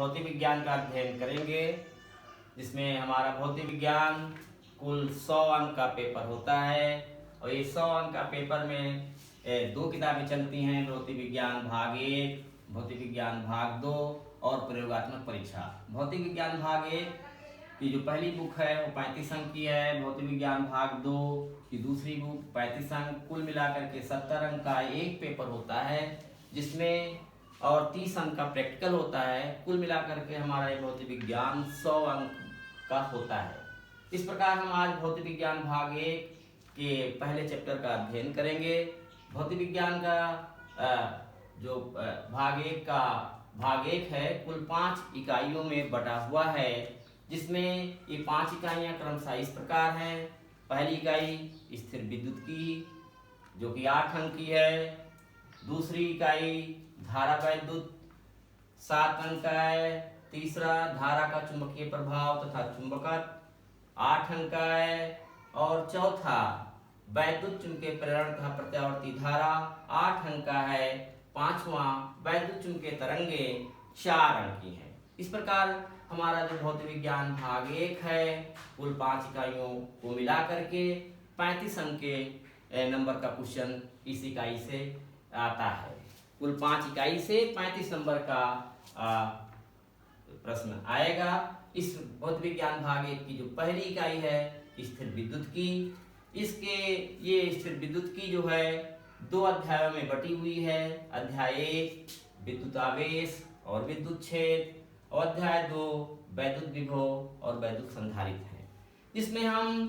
भौतिक विज्ञान का अध्ययन करेंगे, जिसमें हमारा भौतिक विज्ञान कुल 100 अंक का पेपर होता है। और ये 100 अंक का पेपर में 2 किताबें चलती हैं, भौतिक विज्ञान भाग 1, भौतिक विज्ञान भाग 2 और प्रयोगात्मक परीक्षा। भौतिक विज्ञान भाग 1 की जो पहली बुक है वो 35 अंक की है। भौतिक विज्ञान भाग 2 की दूसरी बुक 35 अंक, कुल मिलाकर के 70 अंक का एक पेपर होता है, जिसमें और 30 अंक का प्रैक्टिकल होता है। कुल मिलाकर के हमारा ये भौतिक विज्ञान 100 अंक का होता है। इस प्रकार हम आज भौतिक विज्ञान भाग 1 के पहले चैप्टर का अध्ययन करेंगे। भौतिक विज्ञान का जो भाग 1 है कुल 5 इकाइयों में बटा हुआ है, जिसमें ये 5 इकाइयाँ क्रमशः इस प्रकार हैं। पहली इकाई स्थिर विद्युत की, जो कि 8 अंक की है। दूसरी इकाई धारा वैद्युत 7 अंक का है। तीसरा धारा का चुंबकीय प्रभाव तथा चुंबकत्व 8 अंक का है। और चौथा वैद्युत चुंबकीय प्रेरण तथा प्रत्यावर्ती धारा 8 अंक का है। पांचवा वैद्युत चुंबकीय तरंगे 4 अंक की है। इस प्रकार हमारा जो भौतिक विज्ञान भाग 1 है कुल 5 इकाइयों को मिला करके 35 अंक के नंबर का क्वेश्चन इस इकाई से आता है। कुल 5 इकाई से 35 नंबर का प्रश्न आएगा। इस भौतिक विज्ञान भाग 1 की जो पहली इकाई है स्थिर विद्युत की, ये स्थिर विद्युत की जो है 2 अध्यायों में बटी हुई है। अध्याय 1 विद्युत आवेश और विद्युत क्षेत्र और अध्याय 2 वैद्युत विभव और वैद्युत संधारित्र है, जिसमें हम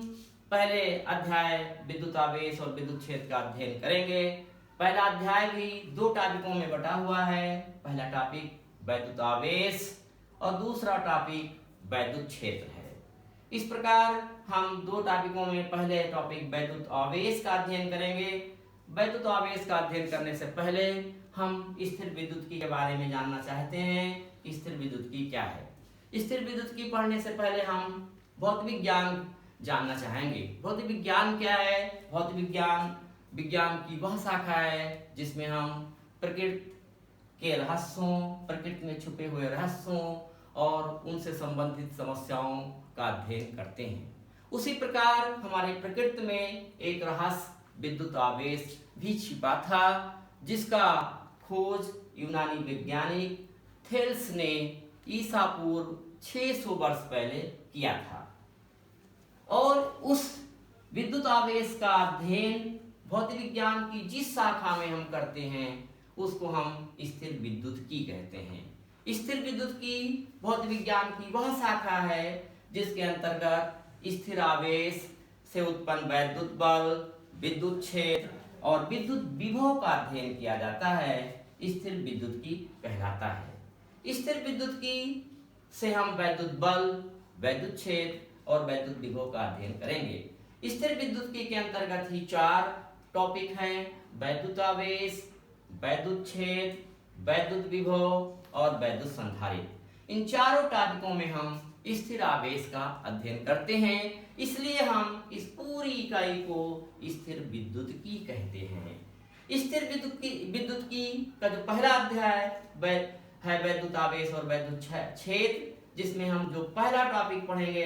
पहले अध्याय विद्युत आवेश और विद्युत क्षेत्र का अध्ययन करेंगे। पहला अध्याय भी 2 टॉपिकों में बटा हुआ है। पहला टॉपिक वैद्युत आवेश और दूसरा टॉपिक वैद्युत क्षेत्र है। इस प्रकार हम 2 टॉपिकों में पहले टॉपिक वैद्युत आवेश का अध्ययन करेंगे। वैद्युत आवेश का अध्ययन करने से पहले हम स्थिर विद्युत की के बारे में जानना चाहते हैं। स्थिर विद्युत की क्या है? स्थिर विद्युत की पढ़ने से पहले हम भौतिक विज्ञान जानना चाहेंगे। भौतिक विज्ञान क्या है? भौतिक विज्ञान की वह शाखा है जिसमें हम प्रकृति के रहस्यों, प्रकृति में छुपे हुए रहस्यों और उनसे संबंधित समस्याओं का अध्ययन करते हैं। उसी प्रकार हमारे प्रकृति में एक रहस्य विद्युत आवेश भी छिपा था, जिसका खोज यूनानी वैज्ञानिक थेल्स ने ईसा पूर्व 600 वर्ष पहले किया था। और उस विद्युत आवेश का अध्ययन भौतिक विज्ञान की जिस शाखा में हम करते हैं उसको हम स्थिर विद्युत की कहते हैं। स्थिर विद्युत की भौतिक विज्ञान की वह शाखा है जिसके अंतर्गत स्थिर आवेश से उत्पन्न वैद्युत बल, विद्युत क्षेत्र और विद्युत विभव का अध्ययन किया जाता है। स्थिर विद्युत की कहलाता है। स्थिर विद्युत की से हम वैद्युत बल, वैद्युत क्षेत्र और वैद्युत विभव का अध्ययन करेंगे। स्थिर विद्युत की के अंतर्गत ही 4 टॉपिक हैं: वैद्युत आवेश, वैद्युत क्षेत्र, वैद्युत विभव और वैद्युत संधारित्र। इन चारों टॉपिकों में हम स्थिर आवेश का अध्ययन करते हैं, इसलिए हम इस पूरी इकाई को स्थिर विद्युत की कहते हैं। स्थिर विद्युत की का जो पहला अध्याय है वैद्युत आवेश और वैद्युत क्षेत्र, जिसमें हम जो पहला टॉपिक पढ़ेंगे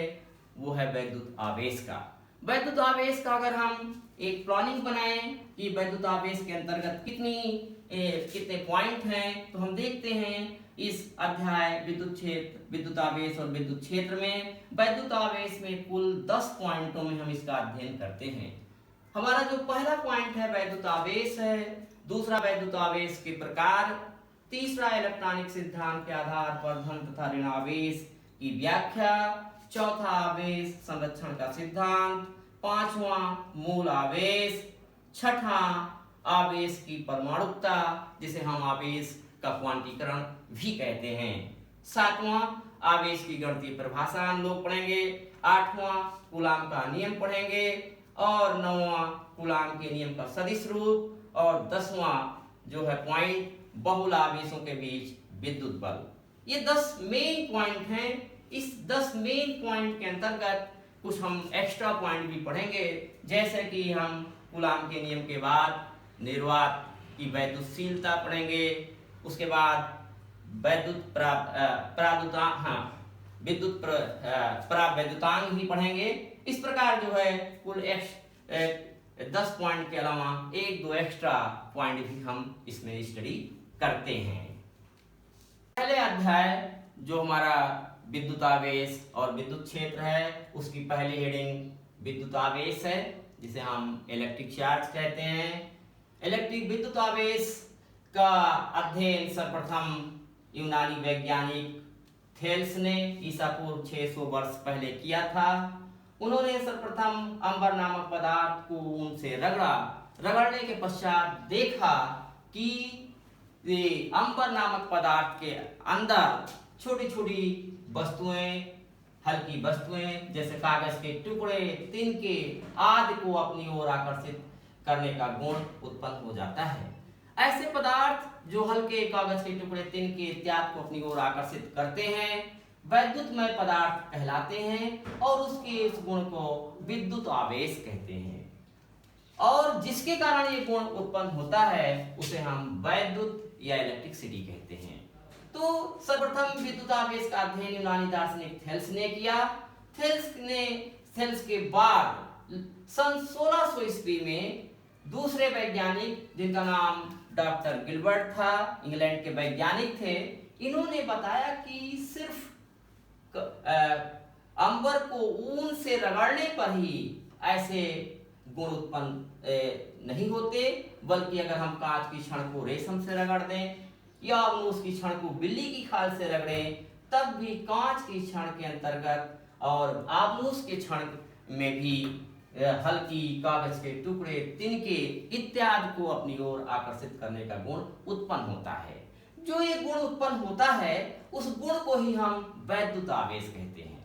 वो है वैद्युत आवेश का। वैद्युत आवेश का अगर हम एक प्लानिंग बनाएं कि वैद्युत आवेश के अंतर्गत कितने पॉइंट हैं, तो हम देखते हैं इस अध्याय विद्युत आवेश और विद्युत क्षेत्र में वैद्युत आवेश में कुल 10 पॉइंटों में हम इसका अध्ययन करते हैं। हमारा जो पहला पॉइंट है वैद्युत आवेश है, दूसरा वैद्युत आवेश के प्रकार, तीसरा इलेक्ट्रॉनिक सिद्धांत के आधार पर धन तथा ऋण आवेश की व्याख्या, चौथा आवेश संरक्षण का सिद्धांत, पांचवा मूल आवेश, छठा आवेश की परमाणुकता जिसे हम आवेश का क्वांटीकरण भी कहते हैं, सातवां आवेश की गणितीय परिभाषा हम लोग पढ़ेंगे, आठवां कूलाम का नियम पढ़ेंगे और नौवां कूलाम के नियम का सदिश रूप और 10वां जो है पॉइंट बहुल आवेशों के बीच विद्युत बल। ये 10 मेन पॉइंट हैं। इस 10 मेन पॉइंट के अंतर्गत कुछ हम एक्स्ट्रा पॉइंट भी पढ़ेंगे, जैसे कि हम कूलाम के नियम के बाद निर्वात की वैद्युतशीलता पढ़ेंगे, उसके बाद वैद्युत विद्युत प्रावैद्युतांक भी पढ़ेंगे। इस प्रकार जो है कुल 10 पॉइंट के अलावा 1-2 एक्स्ट्रा पॉइंट भी हम इसमें स्टडी करते हैं। पहले अध्याय जो हमारा विद्युत आवेश और विद्युत क्षेत्र है, उसकी पहली हेडिंग विद्युत आवेश है, जिसे हम इलेक्ट्रिक चार्ज कहते हैं। इलेक्ट्रिक विद्युत आवेश का अध्ययन सर्वप्रथम यूनानी वैज्ञानिक थेल्स ने ईसा पूर्व 600 वर्ष पहले किया था। उन्होंने सर्वप्रथम अंबर नामक पदार्थ को ऊन से रगड़ने के पश्चात देखा कि अंबर नामक पदार्थ के अंदर छोटी छोटी वस्तुएं, हल्की वस्तुएं जैसे कागज के टुकड़े, तिनके आदि को अपनी ओर आकर्षित करने का गुण उत्पन्न हो जाता है। ऐसे पदार्थ जो हल्के कागज के टुकड़े, तिनके इत्यादि को अपनी ओर आकर्षित करते हैं वैद्युतमय पदार्थ कहलाते हैं और उसके इस गुण को विद्युत आवेश कहते हैं। और जिसके कारण ये गुण उत्पन्न होता है उसे हम वैद्युत या इलेक्ट्रिसिटी कहते हैं। तो सर्वप्रथम विद्युत आवेश का अध्ययन यूनानी दार्शनिक थेल्स ने किया। थेल्स के बाद सन 1600 ईस्वी में दूसरे वैज्ञानिक जिनका नाम डॉक्टर गिलबर्ट था, इंग्लैंड के वैज्ञानिक थे, इन्होंने बताया कि सिर्फ अंबर को ऊन से रगड़ने पर ही ऐसे गुण उत्पन्न नहीं होते, बल्कि अगर हम कांच की छड़ को रेशम से रगड़ दें या अमनूस की छड़ को बिल्ली की खाल से रगड़ें, तब भी कांच की छड़ के अंतर्गत और आबनूस के छड़ में भी हल्की कागज के टुकड़े, तिनके इत्यादि को अपनी ओर आकर्षित करने का गुण उत्पन्न होता है। जो ये गुण उत्पन्न होता है उस गुण को ही हम वैद्युत आवेश कहते हैं।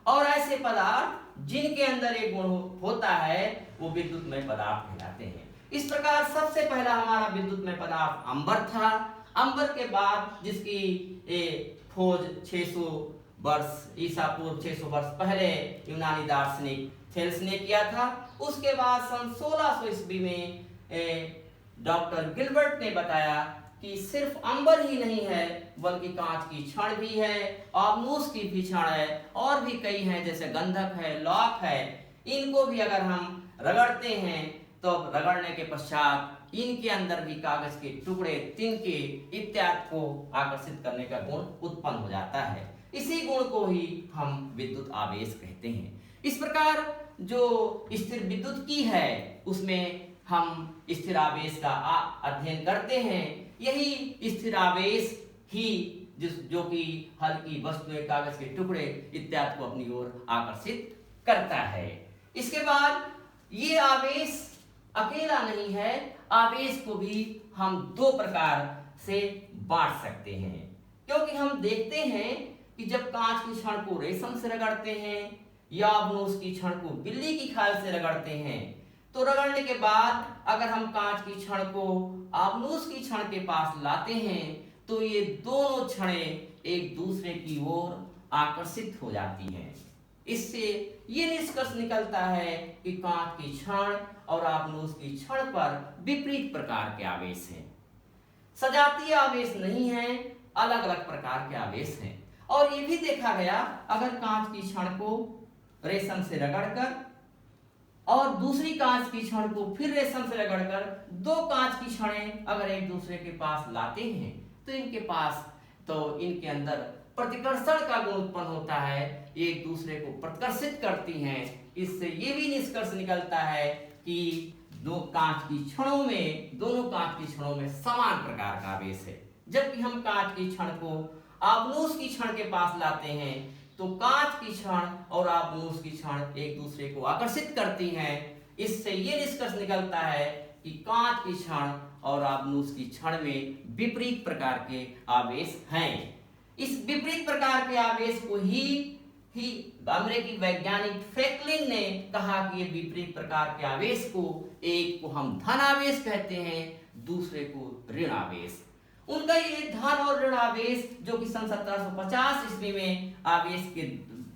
और ऐसे पदार्थ जिनके अंदर ये गुण होता है वो विद्युतमय पदार्थ कहलाते हैं। इस प्रकार सबसे पहला हमारा विद्युतमय पदार्थ अंबर था। अंबर के बाद जिसकी खोज 600 वर्ष ईसा पूर्व 600 वर्ष पहले यूनानी दार्शनिक थेल्स ने किया था। उसके बाद सन 1600 ईस्वी में डॉक्टर गिलबर्ट ने बताया कि सिर्फ अंबर ही नहीं है बल्कि कांच की छड़ भी है, आबनूस की भी छड़ है और भी कई हैं जैसे गंधक है, लॉक है। इनको भी अगर हम रगड़ते हैं तो रगड़ने के पश्चात इनके अंदर भी कागज के टुकड़े, तिनके इत्यादि को आकर्षित करने का गुण उत्पन्न हो जाता है। इसी गुण को ही हम विद्युत आवेश कहते हैं। इस प्रकार जो स्थिर विद्युत की है उसमें हम स्थिर आवेश का अध्ययन करते हैं। यही स्थिर आवेश ही जो कि हल्की वस्तुएं, कागज के टुकड़े इत्यादि को अपनी ओर आकर्षित करता है। इसके बाद ये आवेश अकेला नहीं है, आवेश को भी हम दो प्रकार से बांट सकते हैं। क्योंकि हम देखते हैं कि जब कांच की छड़ को रेशम से रगड़ते हैं या अबनूस की छड़ को बिल्ली की खाल से रगड़ते हैं तो रगड़ने के बाद अगर हम कांच की छड़ को अबनूस की छड़ के पास लाते हैं तो ये दोनों छड़ें एक दूसरे की ओर आकर्षित हो जाती हैं। इससे ये निष्कर्ष निकलता है कि कांच की छड़ और अबनूस की छड़ पर विपरीत प्रकार के आवेश हैं। सजातीय आवेश नहीं है, अलग अलग प्रकार के आवेश हैं। और ये भी देखा गया अगर कांच की छड़ को रेशम से रगड़कर और दूसरी कांच की छड़ को फिर रेशम से रगड़कर दो कांच की छड़ें अगर एक दूसरे के पास लाते हैं तो इनके अंदर प्रतिकर्षण का गुण उत्पन्न होता है, एक दूसरे को प्रतिकर्षित करती हैं। इससे ये भी निष्कर्ष निकलता है कि दोनों कांच की छड़ों में समान प्रकार का आवेश है। जबकि हम कांच की छड़ को आबनूस की छड़ के पास लाते हैं तो कांच की छड़ और आबनूस की छड़ एक दूसरे को आकर्षित करती हैं। इससे ये निष्कर्ष निकलता है कि कांच की छड़ और आबनूस की छड़ में विपरीत प्रकार के आवेश हैं। इस विपरीत प्रकार के आवेश को ही अमेरिकी वैज्ञानिक फ्रैंकलिन ने कहा कि ये विपरीत प्रकार के आवेश को एक को हम धन आवेश कहते हैं, दूसरे को ऋण आवेश। उनका ये धन और ऋण आवेश जो कि सन 1750 ईस्वी में आवेश के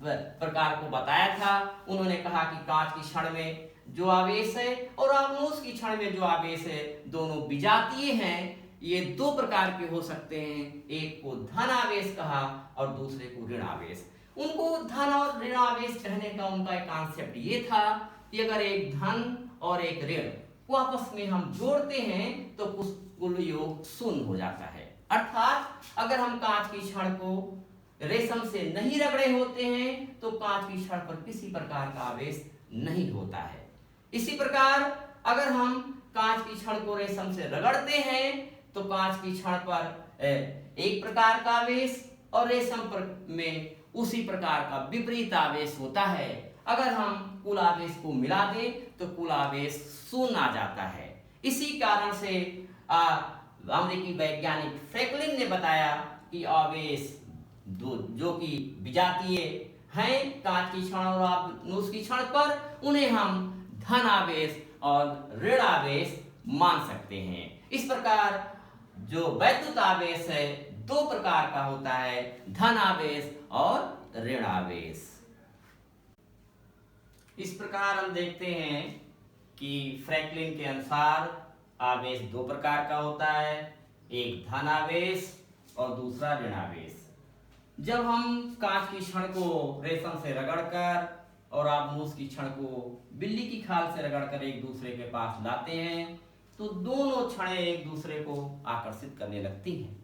प्रकार को बताया था, उन्होंने कहा कि कांच की छड़ में जो आवेश है और आबनूस की छड़ में जो आवेश है दोनों विजातीय हैं। ये दो प्रकार के हो सकते हैं, एक को धन आवेश कहा और दूसरे को ऋण आवेश। उनको धन और ऋण आवेश कहने का उनका एक कॉन्सेप्ट ये था कि अगर एक धन और एक ऋण को आपस में हम जोड़ते हैं तो कुल योग शून्य हो जाता है। अर्थात अगर हम कांच की छड़ को रेशम से नहीं रगड़े होते हैं तो कांच की छड़ पर किसी प्रकार का आवेश नहीं होता है। इसी प्रकार अगर हम कांच की छड़ को रेशम से रगड़ते हैं तो कांच की छड़ पर एक प्रकार का आवेश और रेशम पर में उसी प्रकार का विपरीत आवेश होता है। अगर हम कुल आवेश को मिला दें तो कुल आवेश शून्य आ जाता है। इसी कारण से अमेरिकी वैज्ञानिक फ्रैंकलिन ने बताया कि आवेश जो कि विजातीय हैं कांच की छड़ और आपनूस की छड़ पर, उन्हें हम धन आवेश और ऋण आवेश मान सकते हैं। इस प्रकार जो वैद्युत आवेश है दो प्रकार का होता है, धन आवेश और ऋण आवेश। इस प्रकार हम देखते हैं कि फ्रैंकलिन के अनुसार आवेश दो प्रकार का होता है, एक धन आवेश और दूसरा ऋण आवेश। जब हम कांच की छड़ को रेशम से रगड़कर और आपनूस की छड़ को बिल्ली की खाल से रगड़कर एक दूसरे के पास लाते हैं तो दोनों छड़ें एक दूसरे को आकर्षित करने लगती हैं।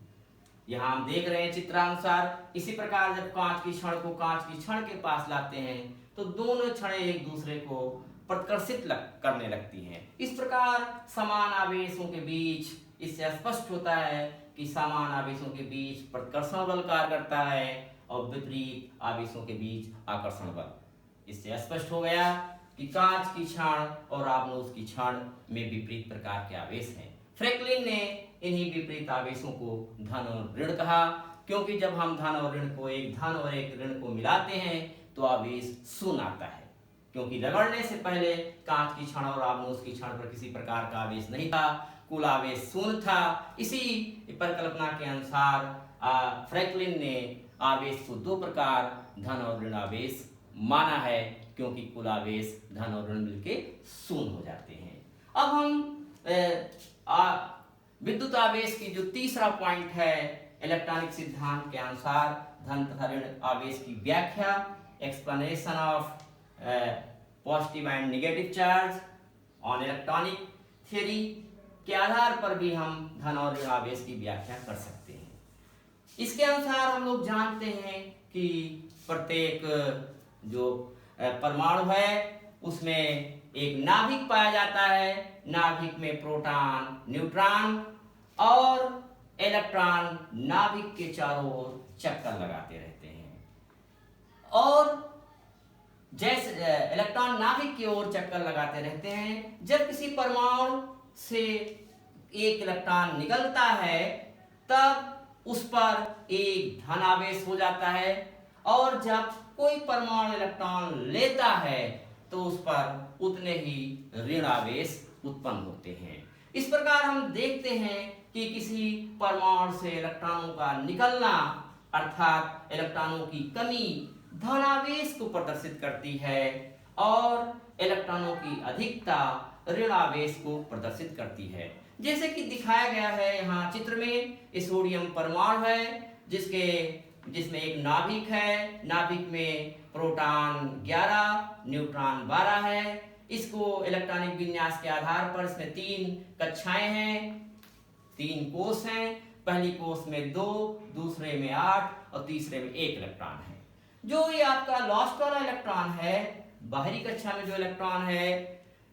यहाँ हम देख रहे हैं चित्रानुसार। इसी प्रकार जब कांच की छड़ को कांच की छड़ के पास लाते हैं तो दोनों छड़ें एक दूसरे को प्रतिकर्षित करने लगती हैं। इस प्रकार समान आवेशों के बीच इससे स्पष्ट होता है कि समान आवेशों के बीच प्रतिकर्षण बल कार्य करता है और विपरीत आवेशों के बीच आकर्षण बल। इससे स्पष्ट हो गया कि कांच की छड़ और आपनूस की छड़ में विपरीत प्रकार के आवेश हैं। फ्रैंकलिन ने इन्हीं विपरीत आवेशों को धन और ऋण कहा, क्योंकि जब हम धन और ऋण को एक धन और एक ऋण को मिलाते हैं तो आवेश शून्य आता है, क्योंकि रगड़ने से पहले कांच की छड़ और आपनूस की छड़ पर किसी प्रकार का आवेश नहीं था, कुल आवेश शून्य था। इसी परिकल्पना के अनुसार फ्रैंकलिन ने आवेश को दो प्रकार धन और ऋण आवेश माना है, क्योंकि कुल आवेश धन और ऋण मिलके शून्य हो जाते हैं। अब हम विद्युत आवेश की जो तीसरा पॉइंट है, इलेक्ट्रॉनिक सिद्धांत के अनुसार धन तथा ऋण आवेश की व्याख्या, explanation of positive and negative charge on electronic theory के आधार पर भी हम धन और ऋण आवेश की व्याख्या कर सकते हैं। इसके अनुसार हम लोग जानते हैं कि प्रत्येक जो परमाणु है उसमें एक नाभिक पाया जाता है। नाभिक में प्रोटॉन, न्यूट्रॉन और इलेक्ट्रॉन नाभिक के चारों ओर चक्कर लगाते रहते हैं। और जैसे इलेक्ट्रॉन नाभिक की ओर चक्कर लगाते रहते हैं, जब किसी परमाणु से एक इलेक्ट्रॉन निकलता है तब उस पर एक धन आवेश हो जाता है, और जब कोई परमाणु इलेक्ट्रॉन लेता है तो उस पर उतने ही ऋण आवेश उत्पन्न होते हैं। इस प्रकार हम देखते हैं कि किसी परमाणु से इलेक्ट्रॉनों का निकलना अर्थात इलेक्ट्रॉनों की कमी धन आवेश को प्रदर्शित करती है और इलेक्ट्रॉनों की अधिकता ऋण आवेश को प्रदर्शित करती है। जैसे कि दिखाया गया है यहाँ चित्र में, सोडियम परमाणु है जिसमें एक नाभिक है। नाभिक में प्रोटॉन 11, न्यूट्रॉन 12 है। इसको इलेक्ट्रॉनिक विन्यास के आधार पर इसमें 3 कक्षाएं हैं, 3 कोष हैं। पहली कोष में 2, दूसरे में 8 और तीसरे में 1 इलेक्ट्रॉन है। जो ये आपका लास्ट वाला इलेक्ट्रॉन है, बाहरी कक्षा में जो इलेक्ट्रॉन है,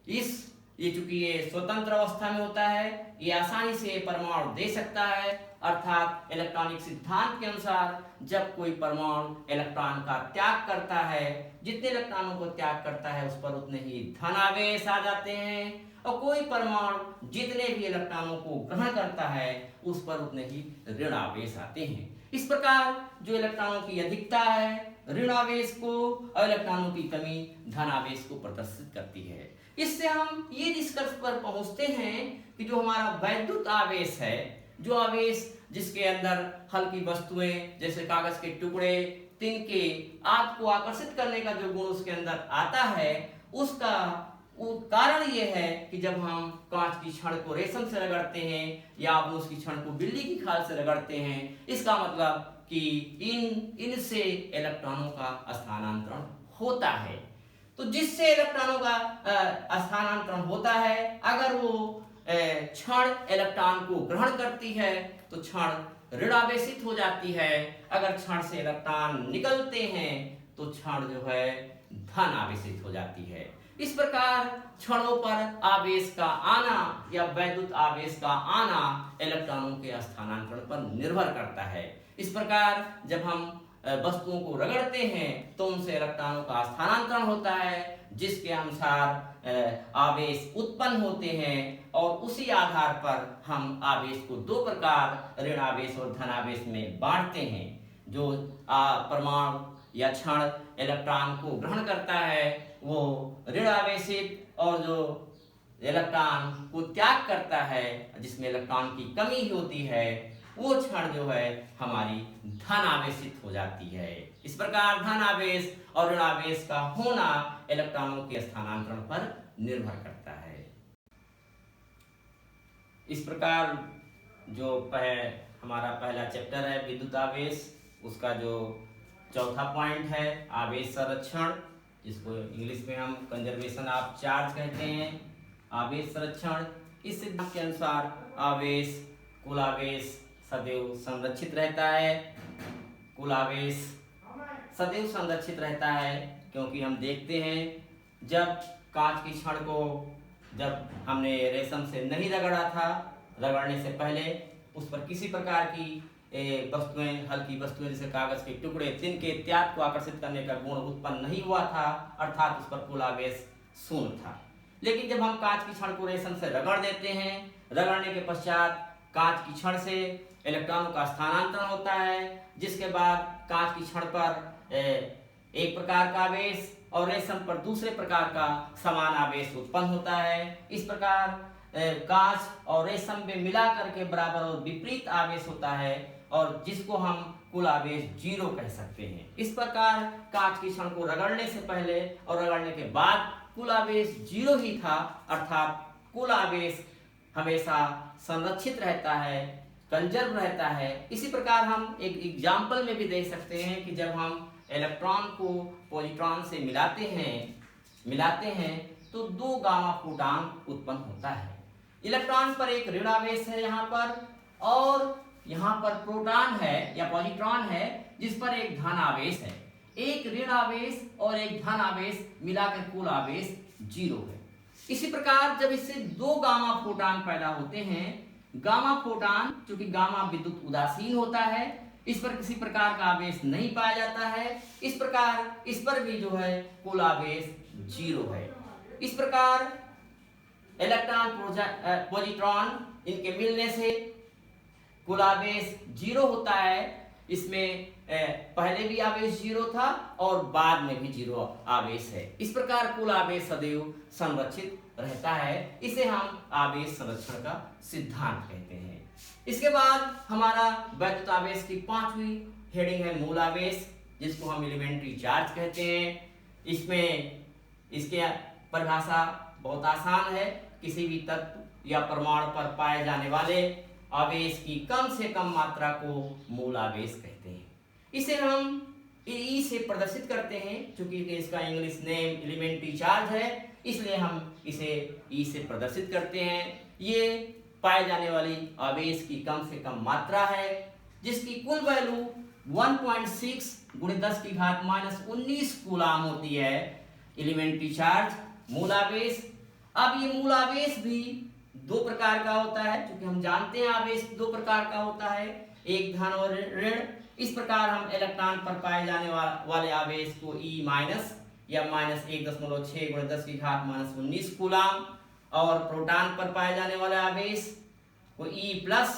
ये चूंकि ये स्वतंत्र अवस्था में होता है, ये आसानी से परमाणु दे सकता है। अर्थात इलेक्ट्रॉनिक सिद्धांत के अनुसार जब कोई परमाणु इलेक्ट्रॉन का त्याग करता है, जितने इलेक्ट्रॉनों को त्याग करता है उस पर उतने ही धन आवेश आ जाते हैं, और कोई परमाणु जितने भी इलेक्ट्रॉनों को ग्रहण करता है उस पर उतने ही ऋण आवेश आते हैं। इस प्रकार जो इलेक्ट्रॉनों की अधिकता है ऋण आवेश को और इलेक्ट्रॉनों की कमी धन आवेश को प्रदर्शित करती है। इससे हम ये निष्कर्ष पर पहुंचते हैं कि जो हमारा वैद्युत आवेश है, जो आवेश जिसके अंदर हल्की वस्तुएं जैसे कागज के टुकड़े, तिनके आदि को आकर्षित करने का जो गुण उसके अंदर आता है, उसका वो कारण ये है कि जब हम कांच की छड़ को रेशम से रगड़ते हैं या आप उसकी छड़ को बिल्ली की खाल से रगड़ते हैं, इसका मतलब कि इनसे इलेक्ट्रॉनों का स्थानांतरण होता है। तो जिससे इलेक्ट्रॉनों का स्थानांतरण होता है, अगर वो छड़ इलेक्ट्रॉन को ग्रहण करती है तो छड़ ऋणावेशित हो जाती है। अगर छड़ से इलेक्ट्रॉन निकलते हैं तो छड़ जो है धन आवेशित हो जाती है। इस प्रकार छड़ों पर आवेश का आना या वैद्युत आवेश का आना इलेक्ट्रॉनों के स्थानांतरण पर निर्भर करता है। इस प्रकार जब हम वस्तुओं को रगड़ते हैं तो उनसे इलेक्ट्रॉनों का स्थानांतरण होता है, जिसके अनुसार आवेश उत्पन्न होते हैं और उसी आधार पर हम आवेश को दो प्रकार ऋण आवेश और धन आवेश में बांटते हैं। जो परमाणु या क्षण इलेक्ट्रॉन को ग्रहण करता है वो ऋण आवेशित, और जो इलेक्ट्रॉन को त्याग करता है जिसमें इलेक्ट्रॉन की कमी होती है वो क्षण जो है हमारी धन आवेशित हो जाती है। इस प्रकार धन आवेश और ऋण आवेश का होना इलेक्ट्रॉनों के स्थानांतरण पर निर्भर करता है। इस प्रकार जो हमारा पहला चैप्टर है विद्युत आवेश, उसका जो चौथा पॉइंट है आवेश संरक्षण, जिसको इंग्लिश में हम कंजर्वेशन ऑफ चार्ज कहते हैं। आवेश संरक्षण, इस सिद्धांत के अनुसार आवेश कुल आवेश सदैव संरक्षित रहता है। कुल आवेश सदैव संरक्षित रहता है क्योंकि हम देखते हैं जब कांच की छड़ को जब हमने रेशम से नहीं रगड़ा था, रगड़ने से पहले उस पर किसी प्रकार की वस्तुएं, हल्की वस्तुएं जैसे कागज के टुकड़े, तिनके इत्यादि को आकर्षित करने का गुण उत्पन्न नहीं हुआ था, अर्थात उस पर कुल आवेश शून्य था। लेकिन जब हम कांच की छड़ को रेशम से रगड़ देते हैं, रगड़ने के पश्चात कांच की छड़ से इलेक्ट्रॉनों का स्थानांतरण होता है, जिसके बाद कांच की छड़ पर एक प्रकार का आवेश और रेशम पर दूसरे प्रकार का समान आवेश उत्पन्न होता है। इस प्रकार कांच और रेशम में मिला करके बराबर और विपरीत आवेश होता है और जिसको हम कुल आवेश जीरो कह सकते हैं। इस प्रकार कांच की छड़ को रगड़ने से पहले और रगड़ने के बाद कुल आवेश जीरो ही था, अर्थात कुल आवेश हमेशा संरक्षित रहता है, कंजर्व रहता है। इसी प्रकार हम एक एग्जाम्पल में भी देख सकते हैं कि जब हम इलेक्ट्रॉन को पॉजिट्रॉन से मिलाते हैं तो दो गामा फोटॉन उत्पन्न होता है। इलेक्ट्रॉन पर एक ऋण आवेश है यहाँ पर, और यहाँ पर प्रोटॉन है या पॉजिट्रॉन है जिस पर एक धन आवेश है। एक ऋण आवेश और एक धन आवेश मिलाकर कुल आवेश जीरो है। इसी प्रकार जब इससे दो गामा फोटॉन पैदा होते हैं, गामा फोटॉन चूंकि गामा विद्युत उदासीन होता है, इस पर किसी प्रकार का आवेश नहीं पाया जाता है, इस प्रकार इस पर भी जो है कुल आवेश जीरो है। इस प्रकार इलेक्ट्रॉन पॉजिट्रॉन इनके मिलने से कुल आवेश जीरो होता है। इसमें पहले भी आवेश जीरो था और बाद में भी जीरो आवेश है। इस प्रकार कुल आवेश सदैव संरक्षित रहता है। इसे हम आवेश संरक्षण का सिद्धांत कहते हैं। इसके बाद हमारा वैद्युत आवेश की पांचवी हेडिंग है मूल आवेश, जिसको हम एलिमेंट्री चार्ज कहते हैं। इसमें इसके परिभाषा बहुत आसान है, किसी भी तत्व या परमाणु पर पाए जाने वाले आवेश की कम से कम मात्रा को मूल आवेश कहते हैं। इसे हम ई से प्रदर्शित करते हैं, क्योंकि इसका इंग्लिश नेम एलिमेंट्री चार्ज है, इसलिए हम इसे ई से प्रदर्शित करते हैं। ये पाए जाने वाली आवेश की कम से कम मात्रा है, जिसकी कुल वैल्यू 1.6 × 10⁻⁻19 कूलाम होती है। एलिमेंट्री चार्ज मूल आवेश। अब ये मूल आवेश भी दो प्रकार का होता है, क्योंकि हम जानते हैं आवेश दो प्रकार का होता है, एक धन और ऋण। इस प्रकार हम इलेक्ट्रॉन पर पाए जाने वाले आवेश को ई माइनस या -1.6 × 10⁻⁻19 कूलाम, और प्रोटॉन पर पाए जाने वाले आवेश को ई प्लस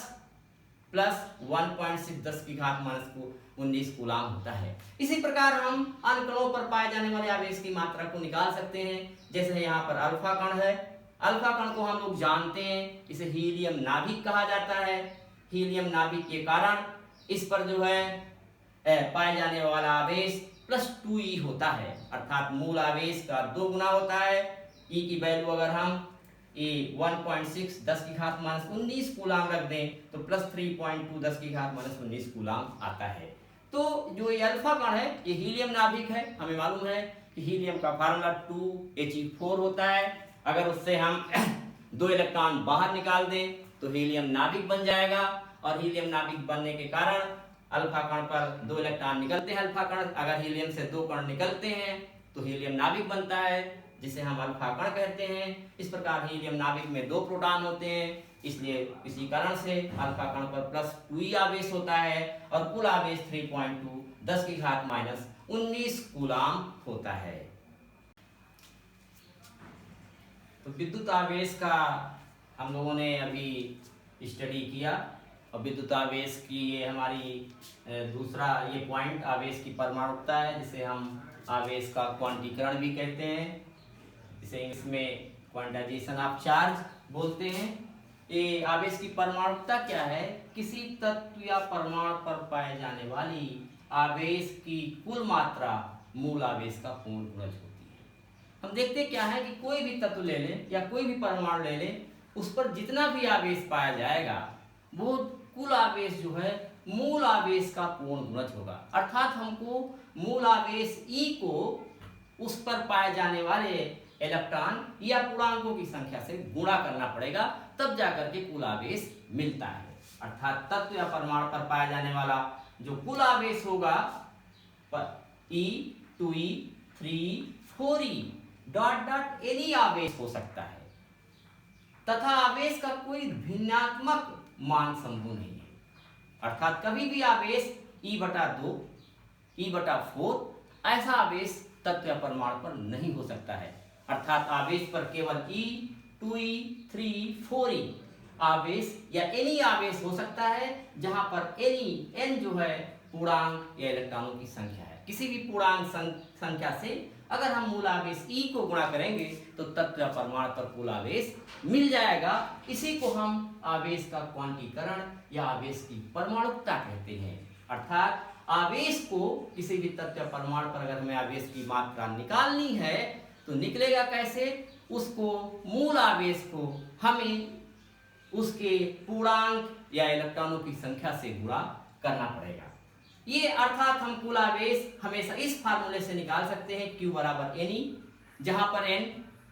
1.6 10⁻⁻19 कूलाम होता है। इसी प्रकार हम अन्य कणों पर पाए जाने वाले आवेश की मात्रा को निकाल सकते हैं। जैसे यहाँ पर अल्फा कण है, अल्फा कण को हम लोग जानते हैं, इसे हीलियम नाभिक कहा जाता है। हीलियम नाभिक के कारण इस पर जो है पाए जाने वाला आवेश +2e होता है, अर्थात मूल आवेश का 2 गुना होता है। ई की वैल्यू अगर हम 1.6 10 की घात माइनस 19 कूलाम रख दें तो प्लस 3.2 10 की घात माइनस 19 कूलाम आता है। तो जो ये अल्फा कण है ये हीलियम नाभिक है। हमें मालूम है कि हीलियम का फार्मूला 2He4 होता है। अगर उससे हम 2 इलेक्ट्रॉन बाहर निकाल दें तो हीलियम नाभिक बन जाएगा, और हीलियम नाभिक बनने के कारण अल्फा कण पर 2 इलेक्ट्रॉन निकलते हैं। अल्फा कण अगर हीलियम से 2 कण निकलते हैं तो हीलियम नाभिक बनता है, जिसे हम अल्फा कण कहते हैं। इस प्रकार हीलियम नाभिक में 2 प्रोटॉन होते हैं, इसलिए इसी कारण से अल्फा कण पर प्लस 2e आवेश होता है और कुल आवेश 3.2 10 की घात माइनस 19 कूलाम होता है। तो विद्युत आवेश का हम लोगों ने अभी स्टडी किया, और विद्युत आवेश की ये हमारी दूसरा ये पॉइंट आवेश की परमाणुकता है, जिसे हम आवेश का क्वांटीकरण भी कहते हैं, जिसे इंग्लिश में क्वांटाइजेशन ऑफ चार्ज बोलते हैं। ये आवेश की परमाणुकता क्या है? किसी तत्व या परमाणु पर पाए जाने वाली आवेश की कुल मात्रा मूल आवेश का पूर्ण गुणज होती है। हम देखते क्या है कि कोई भी तत्व ले लें या कोई भी परमाणु ले लें, उस पर जितना भी आवेश पाया जाएगा वो कुल आवेश जो है मूल आवेश का पूर्ण गुणज होगा। अर्थात हमको मूल आवेश E को उस पर पाए जाने वाले इलेक्ट्रॉन या पूर्णांकों की संख्या से गुणा करना पड़ेगा, तब जाकर के कुल आवेश मिलता है। अर्थात तत्व या परमाणु पर पाया जाने वाला जो कुल आवेश होगा E 2E 3E 4E dot dot any आवेश हो सकता है, तथा आवेश का कोई भिन्नात्मक मान संभव नहीं है। अर्थात कभी भी आवेश E/2 E/4 ऐसा आवेश तत्व या परमाणु पर नहीं हो सकता है। अर्थात आवेश पर केवल E 2E 3E 4E आवेश या एनी आवेश हो सकता है, जहां पर एनी n जो है पूर्णांक या इलेक्ट्रॉनों की संख्या है। किसी भी पूर्णांक संख्या से अगर हम मूल आवेश E को गुणा करेंगे तो तत्व या परमाणु पर कुल आवेश मिल जाएगा। इसी को हम आवेश का क्वांटीकरण या आवेश की परमाणुकता कहते हैं। अर्थात आवेश को किसी भी तत्व या परमाणु पर अगर हमें आवेश की मात्रा निकालनी है तो निकलेगा कैसे? उसको मूल आवेश को हमें उसके पूर्णांक या इलेक्ट्रॉनों की संख्या से गुणा करना पड़ेगा। ये अर्थात हम कुल आवेश हमेशा इस फार्मूले से निकाल सकते हैं, Q बराबर Ne, जहां पर n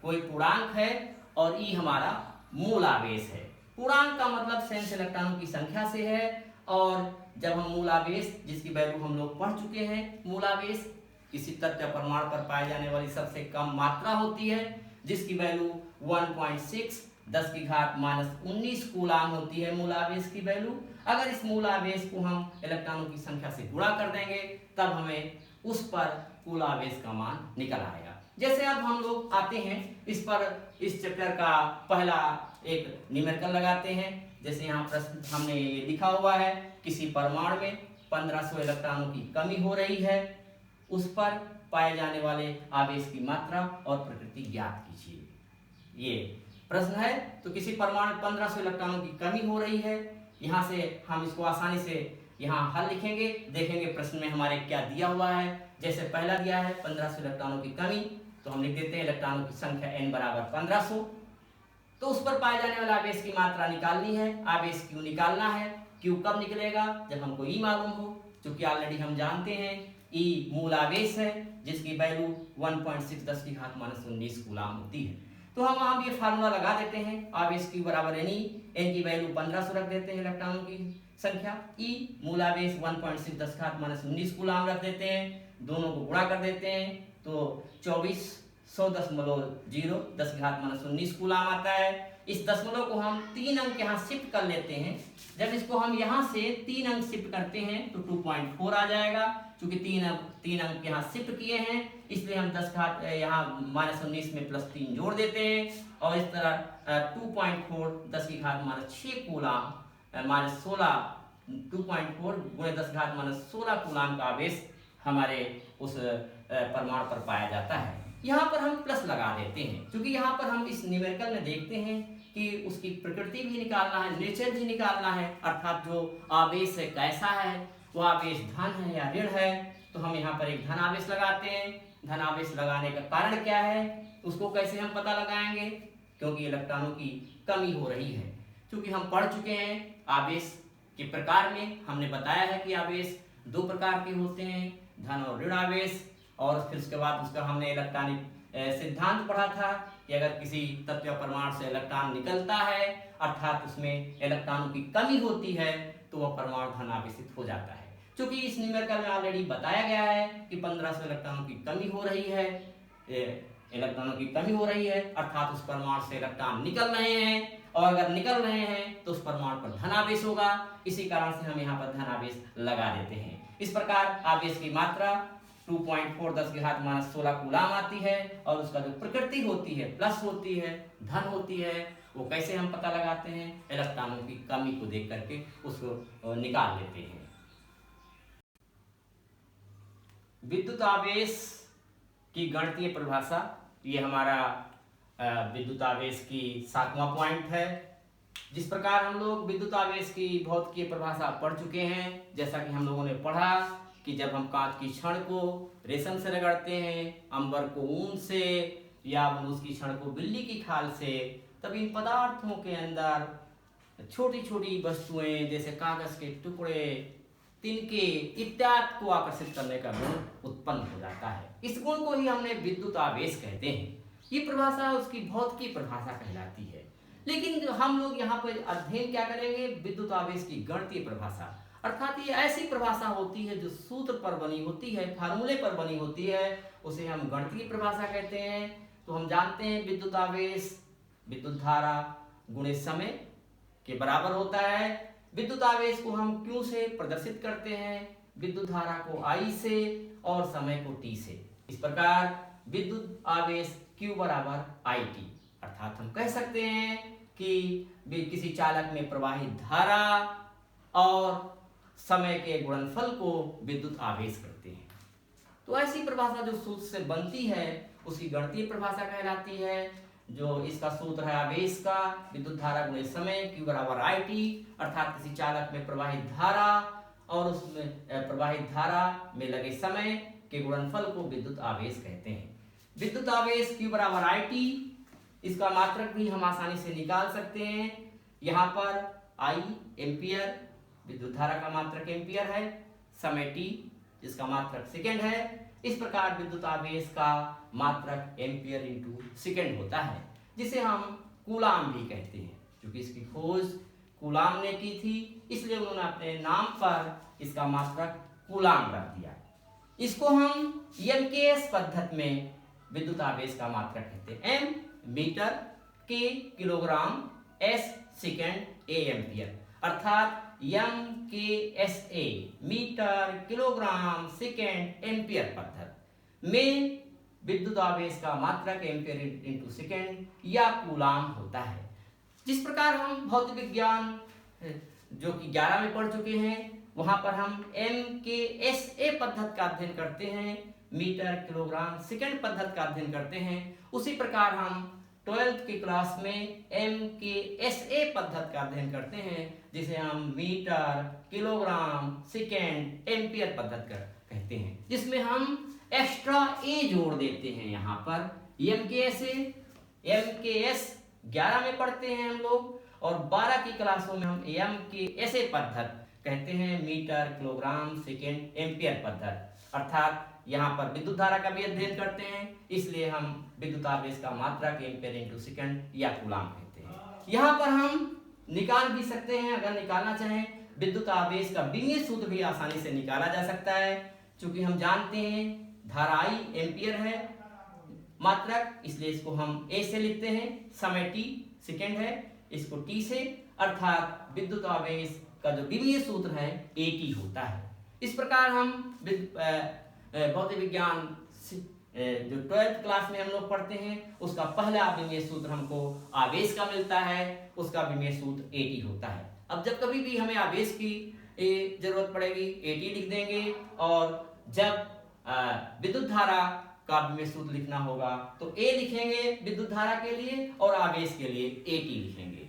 कोई पूर्णांक है और E हमारा मूल आवेश है। पूर्णांक का मतलब सेंस इलेक्ट्रॉनों की संख्या से है, और जब हम मूल आवेश जिसकी वैल्यू हम लोग पढ़ चुके हैं, मूल आवेश किसी तत्व या परमाणु पर पाई जाने वाली सबसे कम मात्रा होती है, जिसकी वैल्यू 1.6 10 की घात माइनस 19 कूलाम होती है मूल आवेश की वैल्यू। अगर इस मूल आवेश को हम इलेक्ट्रॉनों की संख्या से गुणा कर देंगे तब हमें उस पर कुल आवेश का मान निकल आएगा। जैसे अब हम लोग आते हैं इस चैप्टर का पहला एक न्यूमेरिकल लगाते हैं। जैसे यहाँ प्रश्न हमने ये लिखा हुआ है, किसी परमाणु में 1500 इलेक्ट्रॉनों की कमी हो रही है, उस पर पाए जाने वाले आवेश की मात्रा और प्रकृति ज्ञात कीजिए। ये प्रश्न है। तो किसी परमाणु में 1500 इलेक्ट्रॉनों की कमी हो रही है, यहाँ से हम इसको आसानी से यहाँ हल लिखेंगे। देखेंगे प्रश्न में हमारे क्या दिया हुआ है। जैसे पहला दिया है 1500 इलेक्ट्रॉनों की कमी, तो हम लिख देते हैं इलेक्ट्रॉनों की संख्या n बराबर 1500। तो उस पर पाए जाने वाले आवेश की मात्रा निकालनी है। आवेश Q निकालना है। Q कब निकलेगा? जब हमको E मालूम हो, क्योंकि ऑलरेडी हम जानते हैं E मूल आवेश है, जिसकी वैल्यू 1.6 10 की घात माइनस 19 कूलाम होती है। तो हम ये फार्मूला लगा देते हैं। आवेश Q बराबर Ne, n की वैल्यू 1500 रख देते हैं, इलेक्ट्रॉनों की संख्या। E मूल आवेश 1.6 10 घात माइनस 19 कूलाम रख देते हैं। दोनों को गुणा कर देते हैं तो 2400.0 10 की घात माइनस 19 कूलाम आता है। इस दशमलव को हम 3 अंक यहाँ शिफ्ट कर लेते हैं। जब इसको हम यहाँ से 3 अंक शिफ्ट करते हैं तो 2.4 आ जाएगा। क्योंकि 3 अंक यहाँ शिफ्ट किए हैं, इसलिए हम 10 घात यहाँ माइनस 19 में प्लस 3 जोड़ देते हैं, और इस तरह 2.4 10 की घात माइनस 6 कूलाम माइनस 16 2.4 गुणे 10 घात माइनस 16 कूलाम का आवेश हमारे उस परमाणु पर पाया जाता है। यहाँ पर हम प्लस लगा देते हैं, क्योंकि यहाँ पर हम इस न्यूमेरिकल में देखते हैं कि उसकी प्रकृति भी निकालना है, नेचर भी निकालना है। अर्थात जो आवेश है कैसा है, वो आवेश धन है या ऋण है। तो हम यहाँ पर एक धनावेश लगाते हैं। धनावेश लगाने का कारण क्या है, उसको कैसे हम पता लगाएंगे, क्योंकि इलेक्ट्रॉनों की कमी हो रही है। क्योंकि हम पढ़ चुके हैं आवेश के प्रकार में, हमने बताया है कि आवेश दो प्रकार के होते हैं, धन और ऋण आवेश। और फिर उसके बाद उसका हमने इलेक्ट्रॉनिक सिद्धांत पढ़ा था कि अगर किसी तत्व या परमाणु से इलेक्ट्रॉन निकलता है, अर्थात उसमें इलेक्ट्रॉनों की कमी होती है, तो वह परमाणु धन आवेशित हो जाता है। क्योंकि इस न्यूमेरिकल में ऑलरेडी बताया गया है कि 1500 इलेक्ट्रॉनों की कमी हो रही है, इलेक्ट्रॉनों की कमी हो रही है, अर्थात उस परमाणु से इलेक्ट्रॉन निकल रहे हैं, और अगर निकल रहे हैं तो उस परमाणु पर धनावेश होगा। इसी कारण से हम यहाँ पर धनावेश लगा देते हैं। इस प्रकार आवेश की मात्रा 2.4 10⁻16 कूलाम आती है, और उसका जो प्रकृति होती है, प्लस होती है, धन होती है, वो कैसे हम पता लगाते हैं, इलेक्ट्रॉनों की कमी को देख करके उसको निकाल लेते हैं। विद्युत आवेश की गणितीय परिभाषा, ये हमारा विद्युत आवेश की 7वां पॉइंट है। जिस प्रकार हम लोग विद्युत आवेश की भौतिकीय परिभाषा पढ़ चुके हैं, जैसा कि हम लोगों ने पढ़ा कि जब हम कांच की छड़ को रेशम से रगड़ते हैं, अंबर को ऊन से, या उसकी छड़ को बिल्ली की खाल से, तब इन पदार्थों के अंदर छोटी छोटी वस्तुएं जैसे कागज के टुकड़े, तिनके इत्यादि को आकर्षित करने का गुण उत्पन्न हो जाता है। इस गुण को ही हमने विद्युत आवेश कहते हैं। ये परिभाषा उसकी भौतिकी परिभाषा कहलाती है। लेकिन जो हम लोग यहाँ पर अध्ययन क्या करेंगे, विद्युत आवेश की गणितीय परिभाषा, अर्थात ये ऐसी परिभाषा होती है जो सूत्र पर बनी होती है, फार्मूले पर बनी होती है, उसे हम गणितीय परिभाषा कहते हैं। तो हम जानते हैं विद्युत आवेश विद्युत धारा गुणे समय के बराबर होता है। विद्युत आवेश को हम Q से प्रदर्शित करते हैं, विद्युत धारा को I से और समय को T से। इस प्रकार विद्युत आवेश Q बराबर IT, अर्थात हम कह सकते हैं कि किसी चालक में प्रवाहित धारा और समय के गुणनफल को विद्युत आवेश कहते हैं। तो ऐसी परिभाषा जो सूत्र से बनती है उसकी गणितीय परिभाषा कहलाती है। जो इसका सूत्र है आवेश का विद्युत धारा गुणे समय Q बराबर IT, अर्थात किसी चालक में प्रवाहित धारा और उसमें प्रवाहित धारा में लगे समय के गुणनफल को विद्युत आवेश कहते हैं। विद्युत आवेश Q बराबर IT, इसका मात्रक भी हम आसानी से निकाल सकते हैं। यहाँ पर I एम्पियर, विद्युत धारा का मात्रक एम्पियर है, समय T जिसका मात्रक सेकेंड है। इस प्रकार विद्युत आवेश का मात्रक एम्पियर इंटू सेकेंड होता है, जिसे हम कूलाम भी कहते हैं। क्योंकि इसकी खोज कूलाम ने की थी, इसलिए उन्होंने अपने नाम पर इसका मात्रक कूलाम रख दिया। इसको हम MKS पद्धति में विद्युत आवेश का मात्रक कहते हैं। M metre, K kilogram, S second, A ampere, अर्थात MKSA metre, kilogram, second, ampere पद्धति में विद्युत आवेश का मात्रक एम्पियर इंटू सेकेंड या कूलाम होता है। जिस प्रकार हम भौतिक विज्ञान जो कि 11 में पढ़ चुके हैं, वहां पर हम MKSA पद्धति का अध्ययन करते हैं, मीटर, किलोग्राम, सेकेंड पद्धति का अध्ययन करते हैं। उसी प्रकार हम 12th की क्लास में MKSA पद्धति का अध्ययन करते हैं, जिसे हम मीटर, किलोग्राम, सेकेंड, एम्पियर पद्धति कहते हैं, जिसमें हम एक्स्ट्रा A जोड़ देते हैं। यहाँ पर MKS 11 में पढ़ते हैं हम लोग, और 12 की क्लासों में हम MKSA पद्धति कहते हैं, मीटर, किलोग्राम, सेकेंड, एम्पियर पद्धति, अर्थात यहाँ पर विद्युत धारा का भी अध्ययन करते हैं, इसलिए हम विद्युत आवेश का मात्रक एम्पियर इंटू सेकेंड या कूलाम कहते हैं। यहाँ पर हम निकाल भी सकते हैं, अगर निकालना चाहें विद्युत आवेश का विमीय सूत्र भी आसानी से निकाला जा सकता है। चूंकि हम जानते हैं धारा I एम्पियर है मात्रक, इसलिए इसको हम A से लिखते हैं, समय T सेकेंड है, इसको T से, अर्थात विद्युत आवेश का जो विमीय सूत्र है AT होता है। इस प्रकार हम भौतिक विज्ञान जो 12th क्लास में हम लोग पढ़ते हैं, उसका पहला विमीय सूत्र हमको आवेश का मिलता है, उसका विमीय सूत्र AT होता है। अब जब कभी भी हमें आवेश की जरूरत पड़ेगी AT लिख देंगे, और जब विद्युत धारा का विमीय सूत्र लिखना होगा तो A लिखेंगे विद्युत धारा के लिए, और आवेश के लिए AT लिखेंगे।